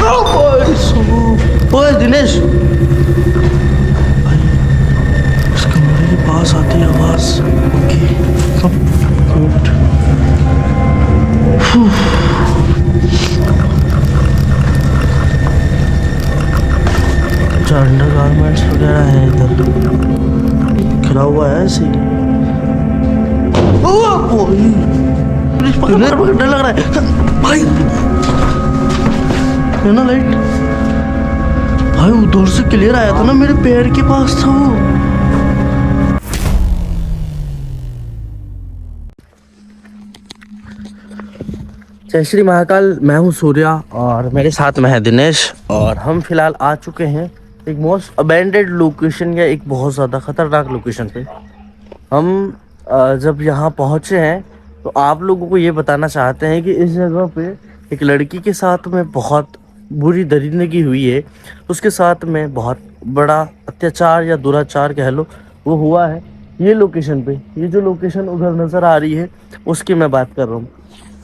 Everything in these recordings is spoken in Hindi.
ओए दिनेश, इस कमरे के पास आती है आवाज। Okay good. अंडर गारमेंट्स वगैरह है इधर, खिला हुआ है ऐसे ही। डर लग रहा है भाई, है ना लाइट भाई, उधर से क्लियर आया था ना, मेरे पैर के पास था वो। जय श्री महाकाल, मैं हूँ सूर्या और मेरे साथ में है दिनेश, और हम फिलहाल आ चुके हैं एक मोस्ट अबेंडेड लोकेशन या एक बहुत ज़्यादा खतरनाक लोकेशन पे। हम जब यहाँ पहुँचे हैं तो आप लोगों को ये बताना चाहते हैं कि इस जगह पे एक लड़की के साथ में बहुत बुरी दरिंदगी हुई है, उसके साथ में बहुत बड़ा अत्याचार या दुराचार कह लो वो हुआ है। ये लोकेशन पे, ये जो लोकेशन उधर नज़र आ रही है उसकी मैं बात कर रहा हूँ।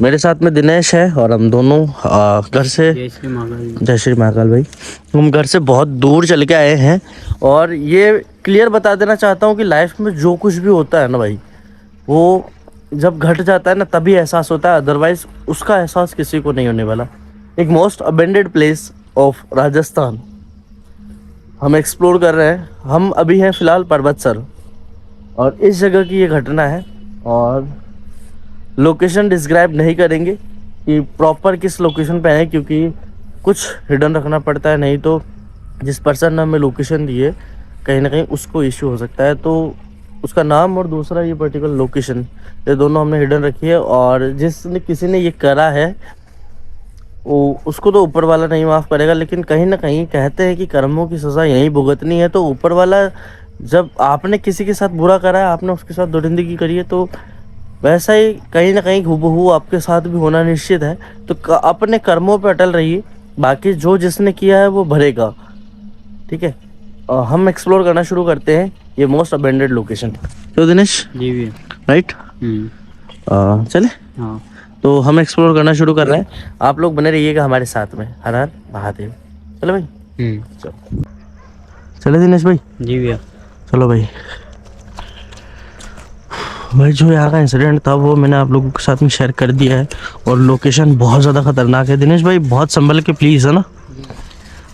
मेरे साथ में दिनेश है और हम दोनों घर से, जय श्री महाकाल भाई, हम घर से बहुत दूर चल के आए हैं। और ये क्लियर बता देना चाहता हूँ कि लाइफ में जो कुछ भी होता है ना भाई, वो जब घट जाता है ना तभी एहसास होता है, अदरवाइज उसका एहसास किसी को नहीं होने वाला। एक most abundant place of Rajasthan हम एक्सप्लोर कर रहे हैं। हम अभी हैं फिलहाल पर्वतसर, और इस जगह की ये घटना है। और लोकेशन डिस्क्राइब नहीं करेंगे कि प्रॉपर किस लोकेशन पे है, क्योंकि कुछ हिडन रखना पड़ता है, नहीं तो जिस पर्सन ने हमें लोकेशन दी है कहीं ना कहीं उसको इश्यू हो सकता है। तो उसका नाम और दूसरा ये पर्टिकुलर लोकेशन, ये दोनों हमने हिडन रखी है। और जिसने किसी ने ये करा है वो उसको तो ऊपर वाला नहीं माफ़ करेगा, लेकिन कहीं ना कहीं कहते हैं कि कर्मों की सज़ा यहीं भुगतनी है। तो ऊपर वाला, जब आपने किसी के साथ बुरा करा है, आपने उसके साथ दुरिंदगी करी है, तो वैसा ही कहीं ना कहीं हूबहू आपके साथ भी होना निश्चित है। तो अपने कर्मों पे अटल रहिए, बाकी जो जिसने किया है वो भरेगा, ठीक है। हम एक्सप्लोर करना शुरू करते हैं ये मोस्ट अबेंडेड लोकेशन। तो दिनेश जी भी राइट, चले। हाँ, तो हम एक्सप्लोर करना शुरू कर रहे हैं, आप लोग बने रहिएगा हमारे साथ में। हर हर महादेव। चलो भाई, चलो चले दिनेश भाई। जी भैया, चलो भाई। भाई जो यहाँ का इंसिडेंट था वो मैंने आप लोगों के साथ में शेयर कर दिया है, और लोकेशन बहुत ज़्यादा खतरनाक है। दिनेश भाई बहुत संभल के प्लीज़, है ना।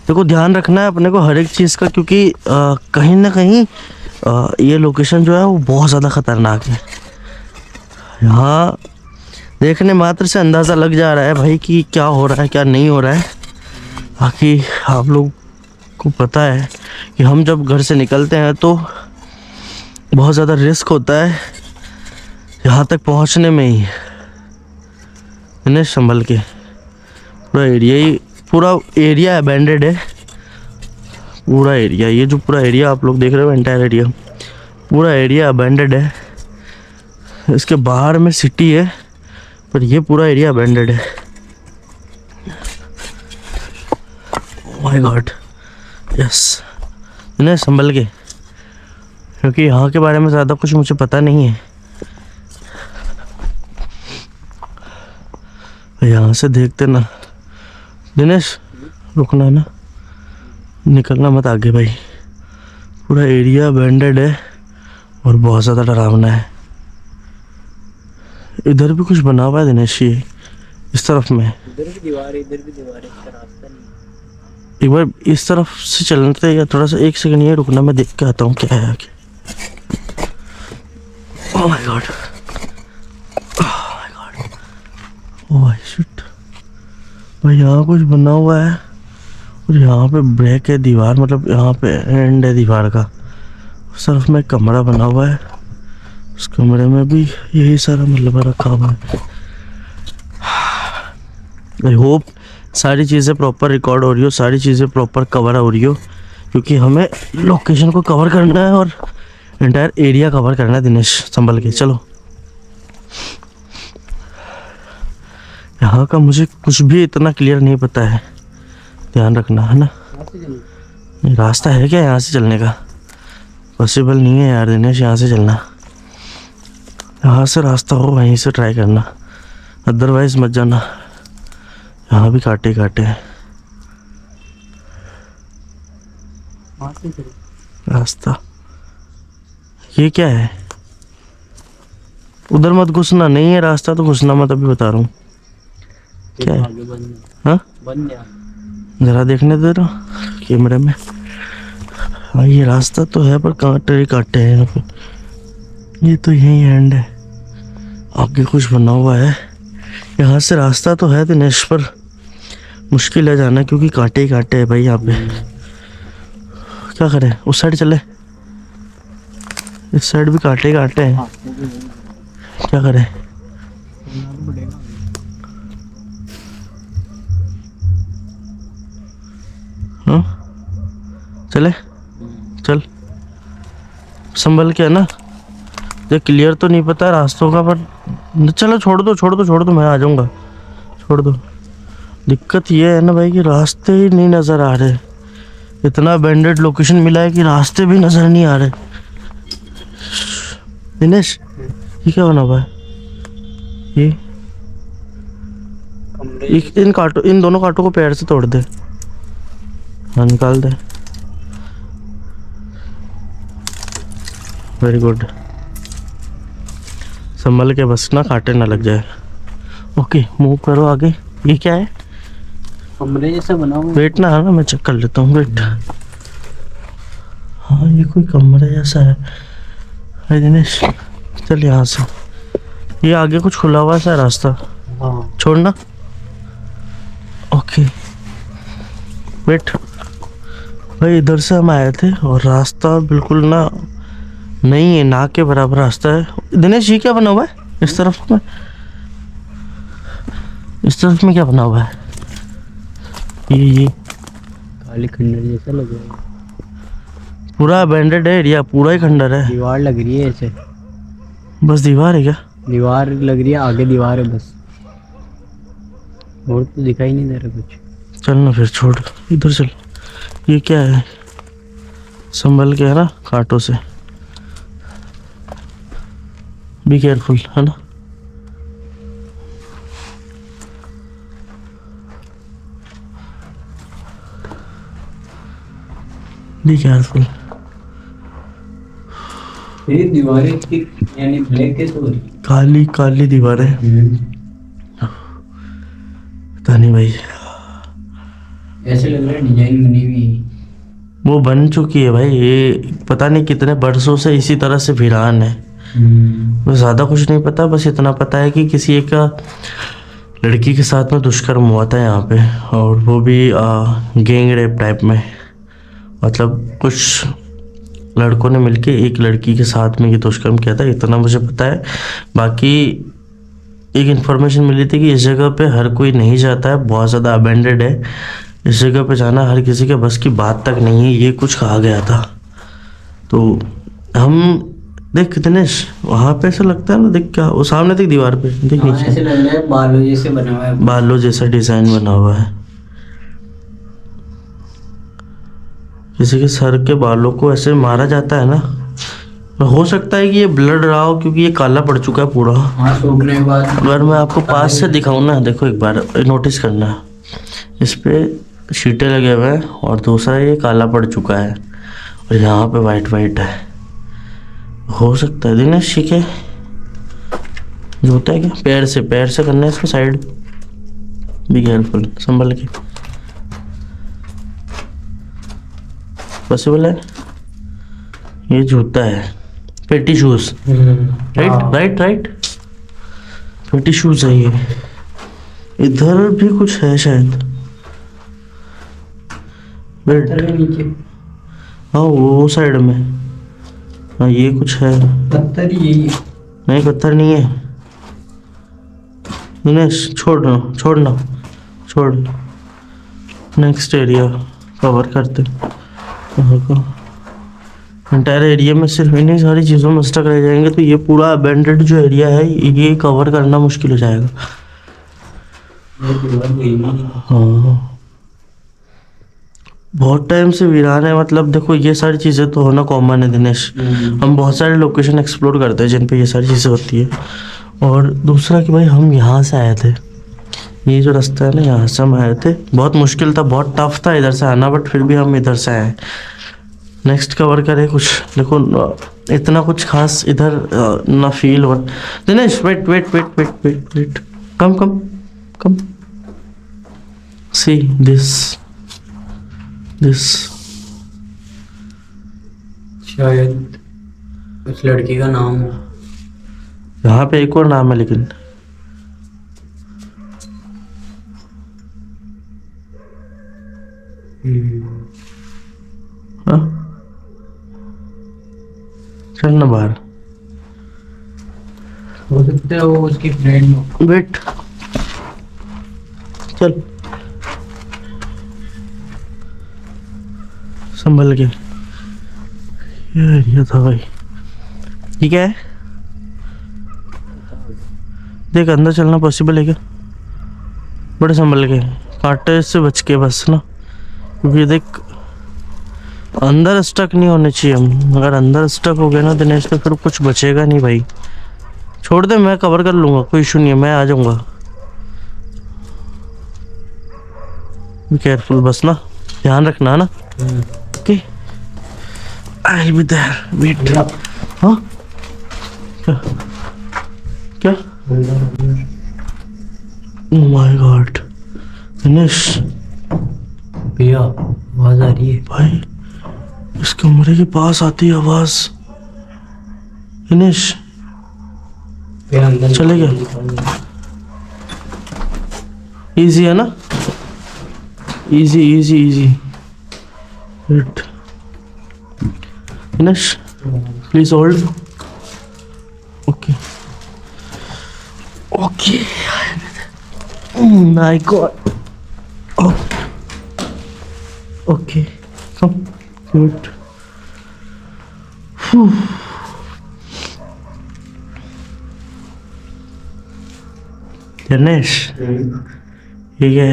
देखो ध्यान रखना है अपने को हर एक चीज़ का, क्योंकि कहीं ना कहीं ये लोकेशन जो है वो बहुत ज़्यादा खतरनाक है। यहाँ देखने मात्र से अंदाज़ा लग जा रहा है भाई कि क्या हो रहा है क्या नहीं हो रहा है। बाकी आप लोग को पता है कि हम जब घर से निकलते हैं तो बहुत ज़्यादा रिस्क होता है यहाँ तक पहुँचने में ही। इन्हें संभल के, पूरा एरिया अबेंडेड है। पूरा एरिया, ये जो पूरा एरिया आप लोग देख रहे हो, एंटायर एरिया, पूरा एरिया अबेंडेड है। इसके बाहर में सिटी है, पर ये पूरा एरिया अबेंडेड है। Oh my God, yes. इन्हें संभल के, क्योंकि यहाँ के बारे में ज़्यादा कुछ मुझे पता नहीं है। यहाँ से देखते ना दिनेश, रुकना ना, निकलना मत आगे भाई। पूरा एरिया अबेंडेड है और बहुत ज़्यादा डरावना है। इधर भी कुछ बना हुआ है दिनेश, ये इस तरफ में, इधर भी दीवार है, इधर भी दीवार है, इसका रास्ता नहीं। एक बार इस तरफ से चलते हैं, या थोड़ा सा एक सेकंड ये रुकना, मैं देख के आता हूँ क्या है आगे। Oh my God, oh my God, oh shit भाई, यहाँ कुछ बना हुआ है और यहाँ पे ब्रेक है दीवार, मतलब यहाँ पे एंड है दीवार का। उस तरफ में कमरा बना हुआ है, उस कमरे में भी यही सारा मतलब रखा हुआ है। आई होप सारी चीज़ें प्रॉपर रिकॉर्ड हो रही हो, सारी चीज़ें प्रॉपर कवर हो रही हो, क्योंकि हमें लोकेशन को कवर करना है और एंटायर एरिया कवर करना है। दिनेश संभल के चलो। यहाँ का मुझे कुछ भी इतना क्लियर नहीं पता है, ध्यान रखना, है ना। रास्ता है क्या यहाँ से चलने का? पॉसिबल नहीं है यार दिनेश यहाँ से चलना। यहाँ से रास्ता हो वहीं से ट्राई करना, अदरवाइज मत जाना। यहाँ भी काटे काटे हैं। वहाँ से चल। रास्ता ये क्या है? उधर मत घुसना, नहीं है रास्ता तो घुसना मत, अभी बता रहा हूँ। क्या है? आगे बंद है। हाँ बंद है। जरा देखने दे रहा कैमरे में। हाँ ये रास्ता तो है पर कांटे ही कांटे हैं यहाँ पे। ये तो यही एंड है, आगे कुछ बना हुआ है। यहाँ से रास्ता तो है दिनेश पर मुश्किल है जाना, क्योंकि कांटे ही कांटे है भाई यहाँ पे। क्या करें, उस साइड चले? इस साइड भी कांटे ही कांटे हैं, क्या करें? हाँ चले, चल संभल के है ना। ये क्लियर तो नहीं पता रास्तों का, पर चलो छोड़ दो छोड़ दो छोड़ दो, मैं आ जाऊंगा, छोड़ दो। दिक्कत ये है ना भाई कि रास्ते ही नहीं नज़र आ रहे। इतना अबेंडेड लोकेशन मिला है कि रास्ते भी नज़र नहीं आ रहे। दिनेश ये क्या बना हुआ है? ये कमरे इन दोनों कांटों को पैर से तोड़ दे। हाँ निकाल दे, वेरी गुड। संभल के बस ना कांटे ना लग जाए। ओके मूव करो आगे। ये क्या है? कमरे जैसा बना हुआ है। वेट ना, है ना मैं चेक कर लेता हूँ, वेट। हाँ ये कोई कमरे जैसा है। अरे दिनेश चल यहाँ से, ये आगे कुछ खुला हुआ सा रास्ता, हाँ छोड़ना। ओके वेट भाई, इधर से हम आए थे और रास्ता बिल्कुल ना नहीं है, ना के बराबर रास्ता है। दिनेश ये क्या बना हुआ है इस तरफ में? इस तरफ में क्या बना हुआ है? ये काली खंडर जैसा लग रहा है। पूरा अबेंडेड है एरिया, पूरा ही खंडर है। दीवार लग रही है ऐसे। बस दीवार है क्या? दीवार लग रही है, आगे दीवार है बस, और तो दिखाई नहीं दे रहा कुछ। चल ना फिर छोड़, इधर चल। ये क्या है? संभल के है ना कांटों से, बी केयरफुल है ना। Be careful. ये दीवारें यानी ब्लैक कैसे हो रही? काली काली दीवारें, पता नहीं भाई। ऐसे लग रहा है डिजाइन बनी हुई है। वो बन चुकी है भाई, ये पता नहीं कितने बरसों से इसी तरह से वीरान है। मुझे ज़्यादा कुछ नहीं पता, बस इतना पता है कि किसी एक लड़की के साथ में दुष्कर्म हुआ था यहाँ पे, और वो भी गैंग रेप टाइप में। मतलब कुछ लड़कों ने मिलके एक लड़की के साथ में ये दुष्कर्म किया था, इतना मुझे पता है। बाकी एक इन्फॉर्मेशन मिली थी कि इस जगह पे हर कोई नहीं जाता है, बहुत ज़्यादा अबेंडेड है, इस जगह पे जाना हर किसी के बस की बात तक नहीं है, ये कुछ कहा गया था। तो हम देख दिनेश, वहाँ पे ऐसा लगता है ना, देख क्या वो सामने देख दीवार पे, देख हाँ, नीचे ऐसे लग रहा है बालों जैसे बना हुआ है। बालों जैसा डिजाइन बना हुआ है। किसी के सर के बालों को ऐसे मारा जाता है ना, हो सकता है कि ये ब्लड रहा हो, क्योंकि ये काला पड़ चुका है पूरा। हाँ सूखने के बाद। अगर मैं आपको पास से दिखाऊं ना, देखो एक बार नोटिस करना, इस पे शीटे लगे हुए हैं और दूसरा ये काला पड़ चुका है और यहाँ पे वाइट वाइट है। हो सकता है दिनेश, ठीक है जो होता है क्या, पैर से करना है इसको साइड। बी केयरफुल, संभल के, पॉसिबल है। ये जूता है, पेटी शूज, राइट राइट राइट, पेटी शूज है ये। इधर भी कुछ है शायद, वेट, नीचे हाँ वो साइड में, हाँ ये कुछ है। पत्थर ही यही है। नहीं पत्थर नहीं है दिनेश, छोड़ना छोड़। नेक्स्ट एरिया कवर करते, इंटायर एरिया में सिर्फ इन्हीं सारी चीज़ों में स्टक रह जाएंगे तो ये पूरा अबेंडेड जो एरिया है ये कवर करना मुश्किल हो जाएगा। हाँ बहुत टाइम से वीरान है, मतलब देखो ये सारी चीज़ें तो होना कॉमन है दिनेश। हम बहुत सारे लोकेशन एक्सप्लोर करते हैं जिन पे ये सारी चीज़ें होती है। और दूसरा कि भाई हम यहाँ से आए थे, ये जो रास्ता है ना यहाँ से हम आए थे, बहुत मुश्किल था, बहुत टफ था इधर से आना, बट फिर भी हम इधर से आए। नेक्स्ट कवर करे कुछ, देखो इतना कुछ खास इधर ना फील हो। Dinesh wait wait wait wait wait wait, come come come, see this this. शायद उस लड़की का नाम हो। यहाँ पे एक और नाम है लेकिन, हाँ चल ना बाहर, हो सकता है वो उसकी फ्रेंड हो। वेट चल संभल के, ये एरिया था भाई। ठीक है देख अंदर चलना पॉसिबल है क्या? बड़े संभल के, कांटे से बच के बस ना, क्योंकि देख अंदर स्टक नहीं होने चाहिए हम, अगर अंदर स्टक हो गए ना दिनेश तो फिर कुछ बचेगा नहीं भाई। छोड़ दे मैं कवर कर लूँगा, कोई इशू नहीं है, मैं आ जाऊँगा। बी केयरफुल बस ना, ध्यान रखना ना। Okay I be there, wait. हाँ क्या क्या? ओह माय गॉड दिनेश, भैया आवाज आ रही है। भाई इस कमरे के पास आती है आवाज। दिनेश भैया अंदर चले गए? इजी है ना, easy easy easy. Wait Dinesh please hold. Okay okay my God, okay come good. Dinesh ठीक है,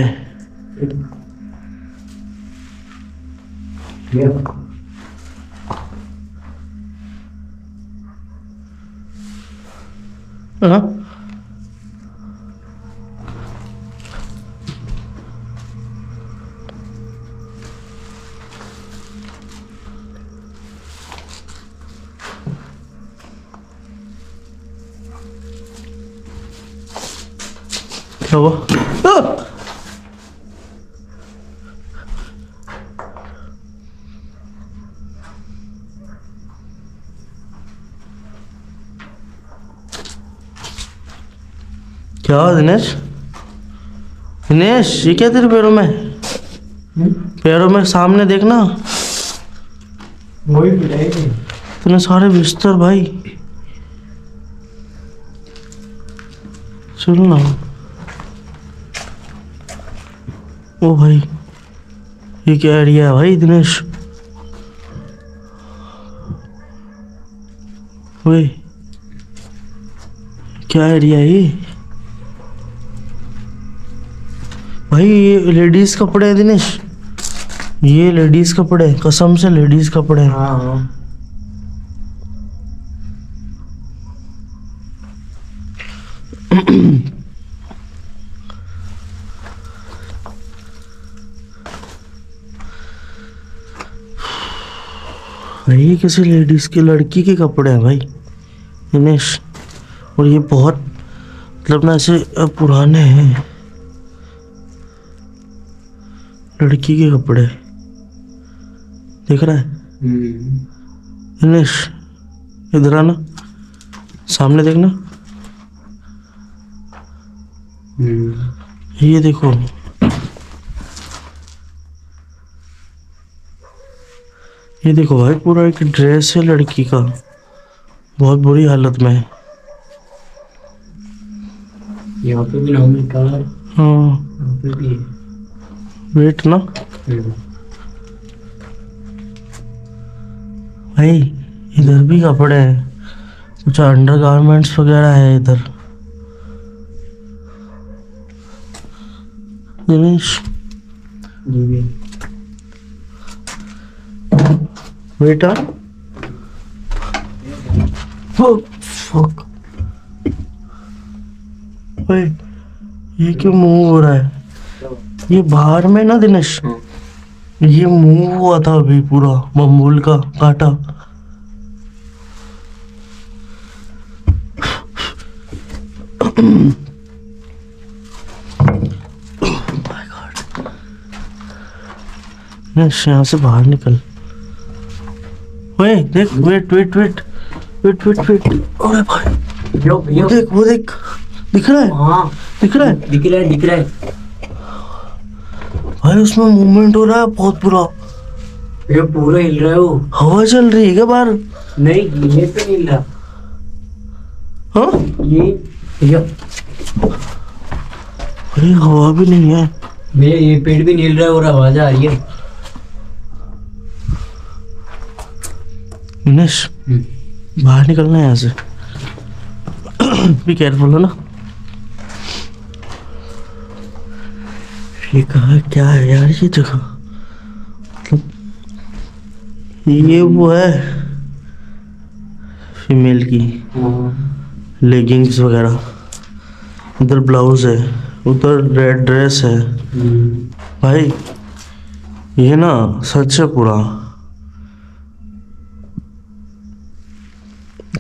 हाँ क्या हुआ? क्या हुआ दिनेश? दिनेश ये क्या तेरे पैरों में? पैरों में सामने देखना, वही पिटाई थी। इतने सारे बिस्तर भाई। चल ना, ओ भाई ये क्या एरिया है भाई दिनेश? ओए क्या एरिया है ये भाई? ये लेडीज कपड़े हैं दिनेश, ये लेडीज कपड़े हैं, कसम से लेडीज कपड़े हैं। हाँ हाँ भाई ये किसी लेडीज की, लड़की के कपड़े हैं भाई दिनेश, और ये बहुत मतलब ना ऐसे पुराने हैं, लड़की के कपड़े देख रहा है दिनेश? इधर आना, सामने देखना, ये देखो, ये देखो भाई पूरा एक ड्रेस है लड़की का, बहुत बुरी हालत में है। यहाँ पे भी नाम लिखा है। हाँ यहाँ पे भी है। वेट ना भाई, इधर भी कपड़े हैं, कुछ अंडर गारमेंट्स वगैरह है इधर। दिनेश जी बेटा, फक भाई ये क्यों मूव हो रहा है? ये बाहर में ना दिनेश, ये मूव हुआ था अभी पूरा बम्बूल का काटा। यहाँ से बाहर निकल। ओए देख, wait wait wait wait wait wait. ओए भाई वो देख, वो देख, दिख रहा है? हाँ दिख रहा है? दिख रहा है, दिख रहा है। भाई उसमें मूवमेंट हो रहा है बहुत बुरा। ये पूरा हिल रहा है वो। हवा चल रही है क्या बाहर? नहीं, ये तो नहीं हिल रहा। हाँ ये अरे हवा भी नहीं है। ये पेड़ भी नहीं हिल रहा है और आवाज आ रही है। दिनेश बाहर निकलना है यहाँ से। बी केयरफुल हो ना। ये कहा क्या है यार ये जगह? मतलब ये वो है फीमेल की लेगिंग्स वगैरह। उधर ब्लाउज है, उधर रेड ड्रेस है। भाई ये ना सच है पूरा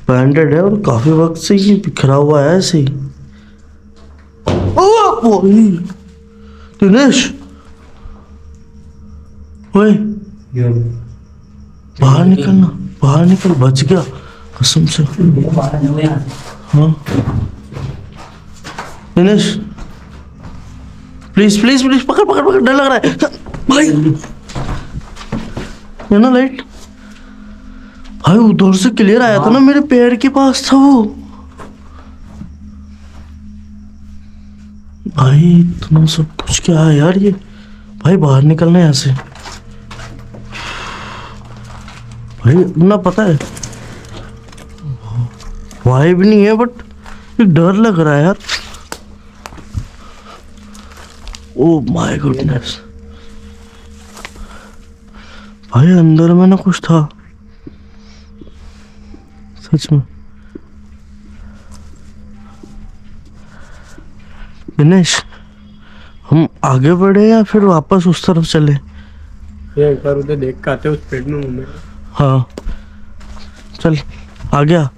ब्रांडेड है और काफी वक्त से ये बिखरा हुआ है ऐसे ही। ओ भाई दिनेश, ओए बाहर निकलना, बाहर निकल, बच गया कसम से। हाँ दिनेश प्लीज प्लीज प्लीज, पकड़ पकड़ पकड़, डर लग रहा है भाई। ये ना लाइट भाई उधर से क्लियर आया था ना, मेरे पैर के पास था वो। भाई इतना सब कुछ क्या है यार ये? भाई बाहर निकलना है यहाँ से। भाई ना पता है वाइब नहीं है बट डर लग रहा है यार। ओ माय गुडनेस भाई अंदर में ना कुछ था सच में। दिनेश हम आगे बढ़े या फिर वापस उस तरफ चले? ये एक बार उधर देख के आते उस पेड़ में मूवमेंट। हाँ चल आ गया।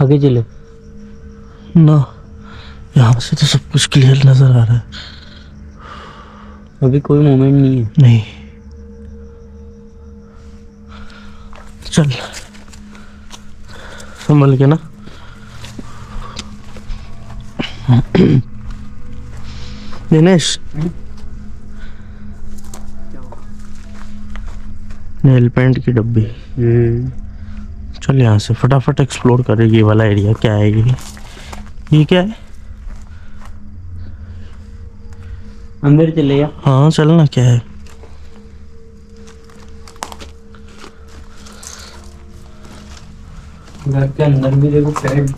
आगे चले ना यहाँ से तो सब कुछ क्लियर नजर आ रहा है। अभी कोई मूवमेंट नहीं है। नहीं चल संभल के ना। दिनेश नेल पेंट की डब्बी। चल यहाँ से फटाफट एक्सप्लोर करें ये वाला एरिया। क्या है ये क्या है? अंदर चले या हाँ चल ना, क्या है? घर के अंदर भी देखो पेड़।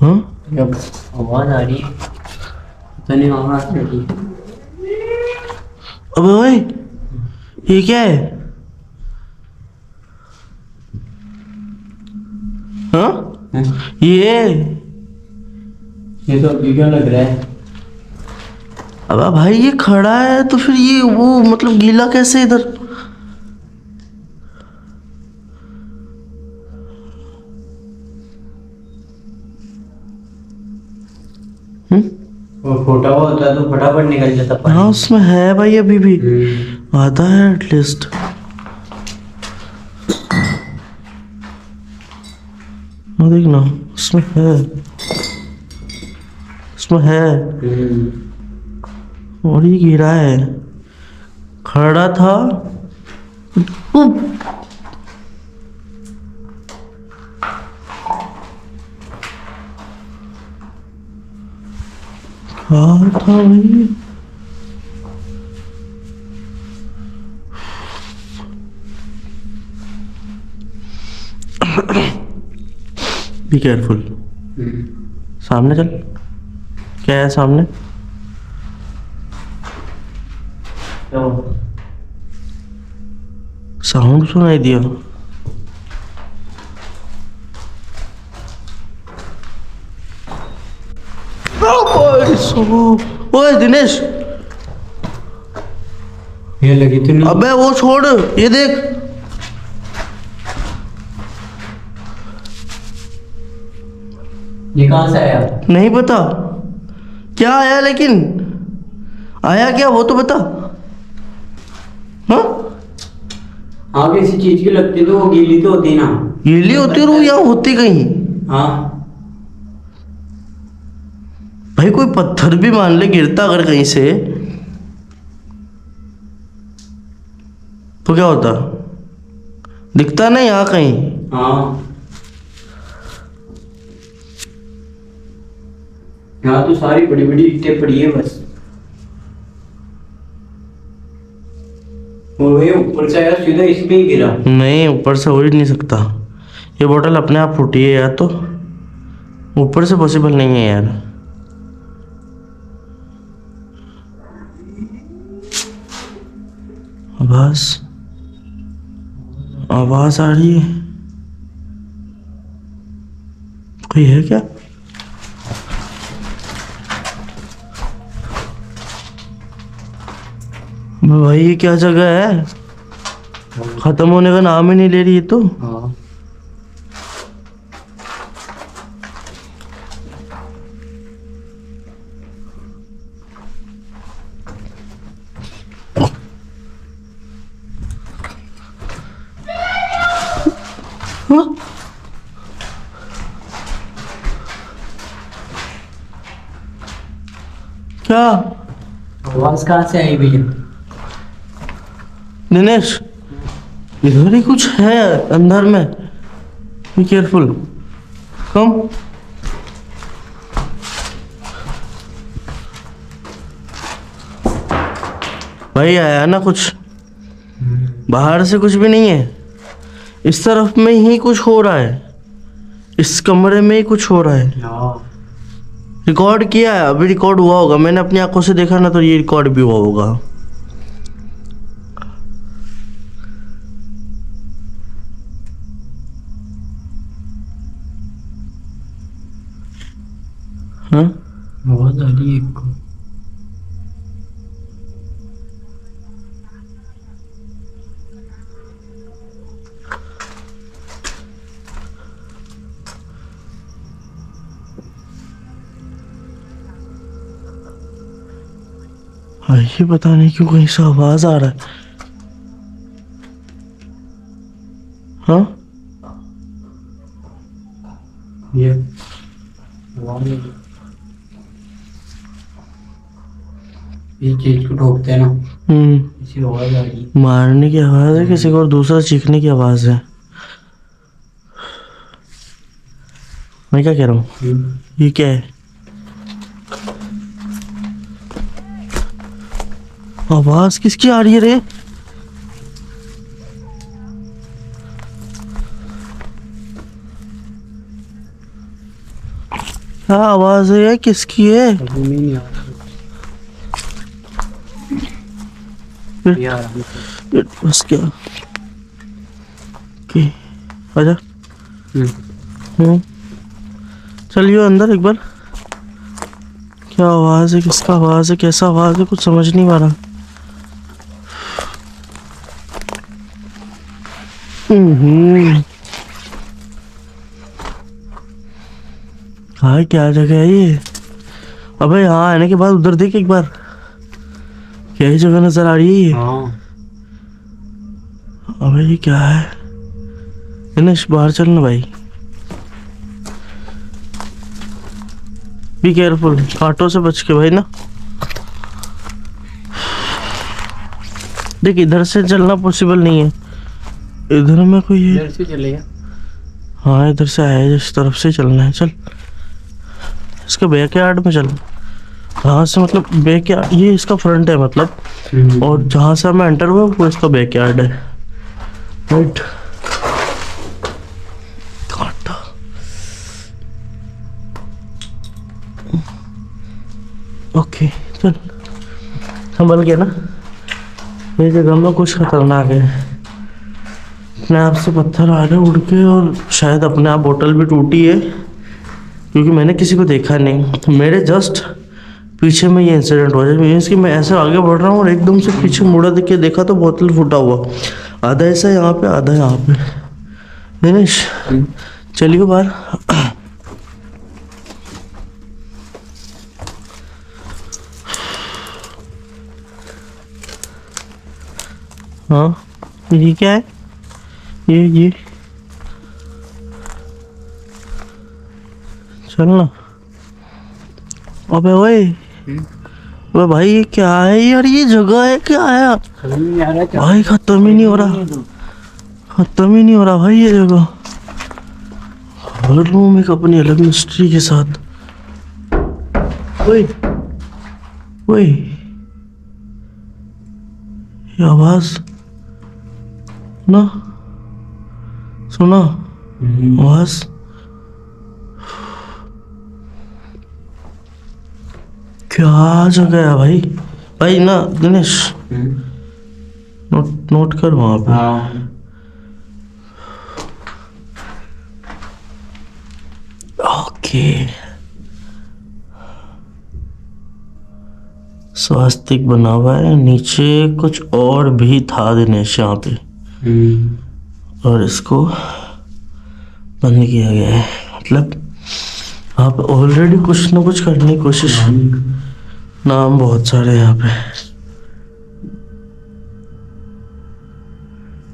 हाँ जब आवाज आ रही है पता नहीं आवाज आ रही है। अबे ओए ये क्या है? हाँ ये तो अभी क्या लग रहा है? अबे भाई ये खड़ा है तो फिर ये वो मतलब गीला कैसे इधर? वो फोटा हुआ होता है तो फटाफट निकल जाता पानी। हाँ उसमें है भाई अभी भी आता है एटलीस्ट। देखना उसमें है, उसमें है। और ये गिरा है, खड़ा था। क्या था भाई? Be careful. सामने चल। क्या है सामने? साउंड सुनाई दिया। ओए दिनेश, ये लगी तो नहीं। अबे वो छोड़, ये देख। ये कहाँ से आया? नहीं पता क्या आया, लेकिन आया क्या वो तो बता। हाँ, हाँ किसी चीज की लगती तो वो गीली तो होती ना। गीली होती और वो यहाँ होती कहीं। हाँ भाई कोई पत्थर भी मान ले गिरता अगर कहीं से तो क्या होता? दिखता ना यहाँ कहीं। हाँ यहाँ तो सारी बड़ी बड़ी ईंटें पड़ी है बस। और ये ऊपर से आया सीधा इस पे ही गिरा। नहीं, ऊपर से हो ही नहीं सकता। ये बोतल अपने आप फूटी है या तो ऊपर से पॉसिबल नहीं है यार। आवाज आवाज आ रही है, कोई है क्या? अबे भाई ये क्या जगह है? खत्म होने का नाम ही नहीं ले रही है तो। हाँ हाँ? क्या आवाज कहाँ से आई भैया? दिनेश, इधर ही कुछ है अंदर में। Be careful. कम। भाई आया ना कुछ? बाहर से कुछ भी नहीं है, इस तरफ में ही कुछ हो रहा है, इस कमरे में ही कुछ हो रहा है। हाँ रिकॉर्ड किया है, अभी रिकॉर्ड हुआ होगा, मैंने अपनी आंखों से देखा ना, तो ये रिकॉर्ड भी हुआ होगा। हाँ, आवाज आ रही है एक को। हाँ, ये पता नहीं क्यों कहीं से आवाज आ रहा है। हाँ, ये आवाज आ रही है। ये चीज को ठोकते हैं ना, इसी आवाज आ रही है। मारने की आवाज है किसी को और दूसरा चीखने की आवाज है। मैं क्या कह रहा हूँ, ये क्या है? आवाज किसकी आ रही है रे? क्या आवाज है ये, किसकी है? अभी नहीं आ रहा। ये आ रहा है। बस क्या कि आजा। चलिए अंदर एक बार। क्या आवाज है, किसका आवाज है, कैसा आवाज है, कुछ समझ नहीं आ रहा। हाँ, क्या जगह है ये? अबे यहाँ आने के बाद उधर देख एक बार, क्या ही जगह नजर आ रही है ये? हाँ अबे ये क्या है? दिनेश बाहर चलना भाई। बी केयरफुल, कांटों से बच के भाई ना। देख इधर से चलना पॉसिबल नहीं है, इधर में कोई है। इधर से चलेगा। हाँ इधर से आया है, इस तरफ से चलना है। चल इसके बैक यार्ड में चल। यहाँ से मतलब बैक यार्ड, ये इसका फ्रंट है मतलब, और जहाँ से हमें एंटर हुआ वो इसका बैक यार्ड है। राइट। कांटा, ओके चल, संभल गया ना। ये जगह में कुछ खतरनाक है, अपने आप से पत्थर आ रहे उड़ के, और शायद अपने आप बोतल भी टूटी है, क्योंकि मैंने किसी को देखा नहीं। मेरे जस्ट पीछे में ये इंसिडेंट हुआ, मीन्स कि मैं ऐसे आगे बढ़ रहा हूँ और एकदम से पीछे मुड़ा देख के देखा तो बोतल फूटा हुआ, आधा ऐसा यहाँ पे आधा यहाँ पे। दिनेश चलिए बाहर। हाँ ये क्या है, ये चल ना। अबे ओए, अबे भाई ये क्या है यार, ये जगह है क्या है भाई, खत्म ही नहीं हो रहा, खत्म ही नहीं हो रहा भाई ये जगह। हर रूम एक अपनी अलग मिस्ट्री के साथ। ओए ओए, ये आवाज ना, सुना आवाज। क्या जगह है भाई, भाई ना दिनेश, नोट कर वहां पे। ओके, स्वास्तिक बना हुआ है, नीचे कुछ और भी था दिनेश यहाँ पे, और इसको बंद किया गया है। मतलब आप ऑलरेडी कुछ ना कुछ करने की कोशिश, नाम बहुत सारे यहाँ पे।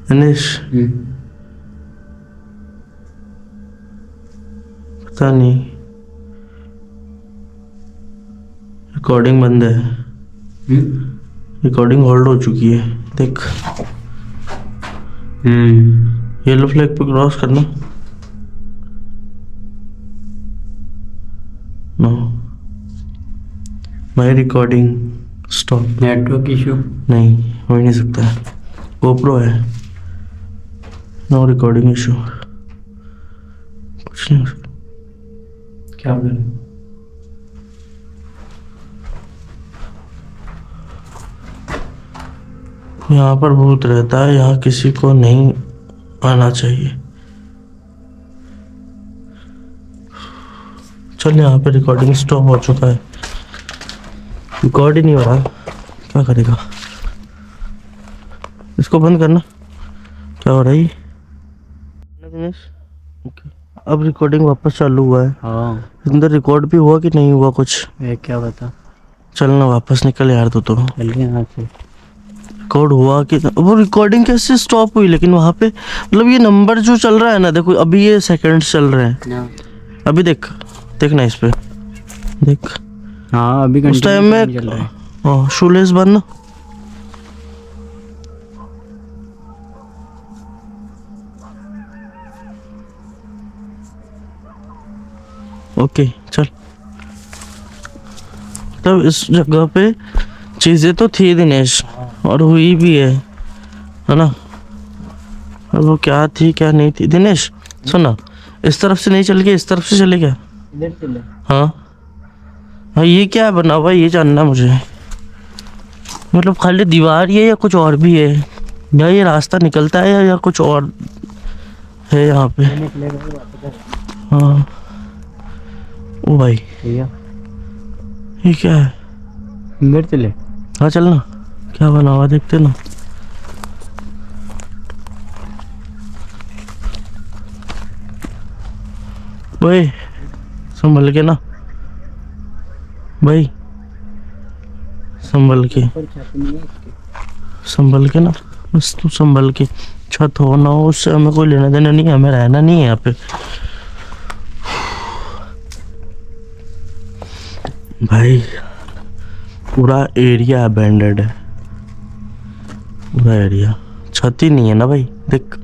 दिनेश पता नहीं, रिकॉर्डिंग बंद है, रिकॉर्डिंग होल्ड हो चुकी है, देख। येलो फ्लैग पे क्रॉस करना। नो, माई रिकॉर्डिंग स्टॉप। नेटवर्क इशू नहीं, हो ही नहीं सकता है, गोप्रो है। नो रिकॉर्डिंग इशू, कुछ नहीं हो सकता। क्या करें? यहाँ पर भूत रहता है, यहाँ किसी को नहीं आना चाहिए। चल, यहाँ पे रिकॉर्डिंग स्टॉप हो चुका है, रिकॉर्ड ही नहीं हो रहा, क्या करेगा। इसको बंद करना। क्या हो रहा है दिनेश? ओके, अब रिकॉर्डिंग वापस चालू हुआ है। हाँ, अंदर रिकॉर्ड भी हुआ कि नहीं हुआ कुछ? ये क्या बता। चलना वापस निकल यार, तो चल गया यहाँ से। रिकॉर्ड हुआ कि वो रिकॉर्डिंग कैसे स्टॉप हुई लेकिन वहाँ पे, मतलब ये नंबर जो चल रहा है ना, देखो अभी ये सेकंड्स चल रहे हैं, अभी देख देखना इस पे देख। हाँ, अभी उस टाइम में चल रहा है। हाँ, शूलेस बंद ना। ओके चल, तब इस जगह पे चीजें तो थी दिनेश, और हुई भी है ना। और वो क्या थी क्या नहीं थी दिनेश, सुना, इस तरफ से नहीं चल के इस तरफ से चले क्या? इधर चले। हाँ हाँ, ये क्या है बना हुआ, ये जानना मुझे। मतलब खाली दीवार ही है या कुछ और भी है, या ये रास्ता निकलता है या कुछ और है यहाँ पे? हाँ, ओ भाई भैया ये क्या है? इधर चले। हाँ चल ना, क्या बना हुआ देखते ना। भाई संभल के ना, भाई संभल के, संभल के ना, बस तू संभल के। छत हो ना हो उससे हमें कोई लेना देना नहीं है, हमें रहना नहीं है यहाँ पे। भाई पूरा एरिया अबैंडेड है, पूरा एरिया, छत ही नहीं है ना भाई, देख।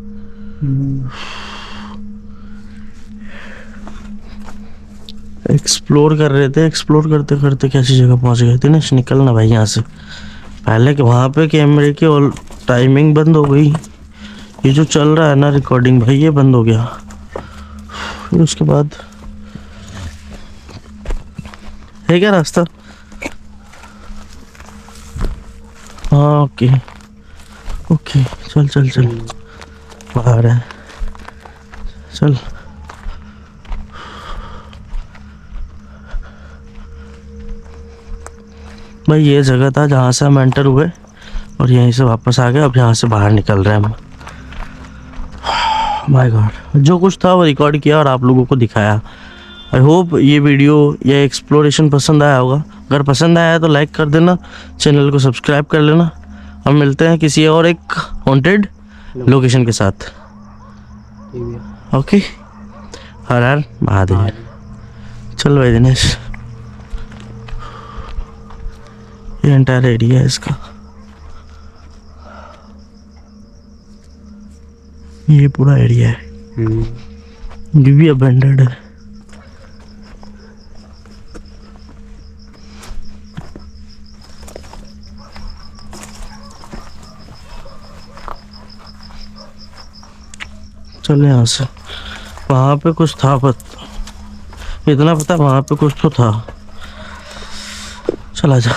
एक्सप्लोर कर रहे थे, एक्सप्लोर करते करते कैसी जगह पहुंच गए थे ना। निकलना भाई यहाँ से, पहले के वहाँ पे कैमरे की और टाइमिंग बंद हो गई, ये जो चल रहा है ना रिकॉर्डिंग भाई, ये बंद हो गया। फिर उसके बाद है क्या रास्ता? हाँ ओके ओके, चल चल चल, बाहर है, चल। भाई ये जगह था जहाँ से हम एंटर हुए और यहीं से वापस आ गए। अब यहाँ से बाहर निकल रहे हैं हम। माय गॉड, जो कुछ था वो रिकॉर्ड किया और आप लोगों को दिखाया। आई होप ये वीडियो या एक्सप्लोरेशन पसंद आया होगा। अगर पसंद आया है तो लाइक कर देना, चैनल को सब्सक्राइब कर लेना। हम मिलते हैं किसी और एक हॉन्टेड लोकेशन के साथ। ओके, हर हर महादेव। चल भाई दिनेश, ये एंटायर एरिया है इसका, ये पूरा एरिया है, ये भी अबेंडेड है। चल यहाँ से, वहाँ पे कुछ था, इतना पता वहाँ पे कुछ तो था। चला जा।